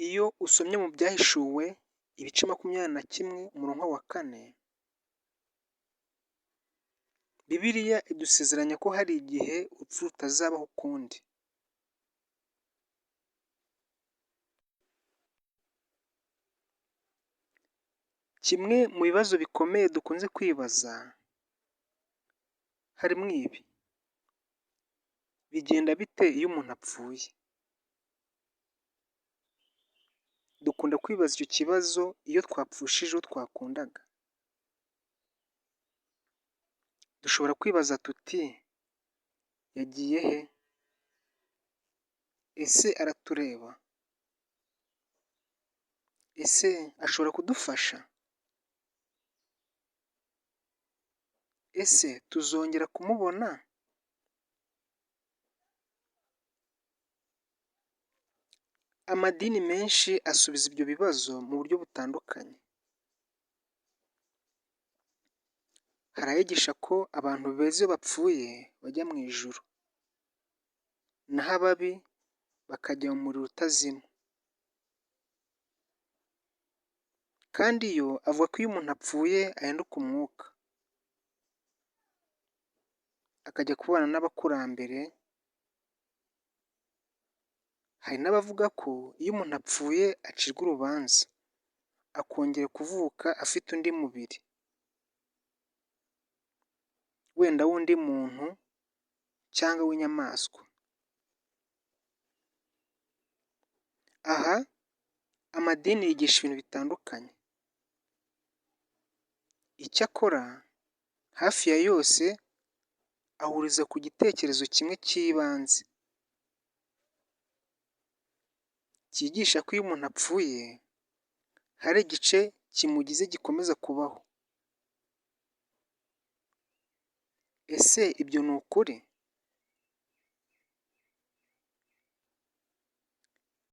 Iyo usomye mu byahishuwe ibice 21 umurongo wa 4, Bibiliya idusezeranya ko hari igihe urupfu rutazabaho ukundi. Kimwe mu bibazo bikomeye dukunze kwibaza harimo ibi: bigenda bite iyo umuntu apfuye? Dukunda kwibaza icyo kibazo iyo twapfushije uwo twakundaga. Dushobora kwibaza tuti yagiye he? Ese aratureba? Ese ashobora kudufasha? Ese tuzongera kumubona? Amadini menshi asubiza ibyo bibazo mu buryo butandukanye. Hari ayigisha ko abantu beza iyo bapfuye bajya mu ijuru, naho ababi bakajya mu muriro utazima. Kandi yo avuga ko iyo umuntu apfuye ahinduka umwuka, akajya kubana n'abakurambere. Hari n'abavuga ko iyo umuntu apfuye acirwa urubanza, akongera kuvuka afite undi mubiri, wenda w'undi muntu cyangwa w'inyamaswa. Aha amadini yigisha ibintu bitandukanye. Icyakora hafi ya yose ahuriza ku gitekerezo kimwe cy'ibanze, cyigisha ko iyo umuntu apfuye hari igice kimugize gikomeza kubaho. Ese ibyo ni ukuri?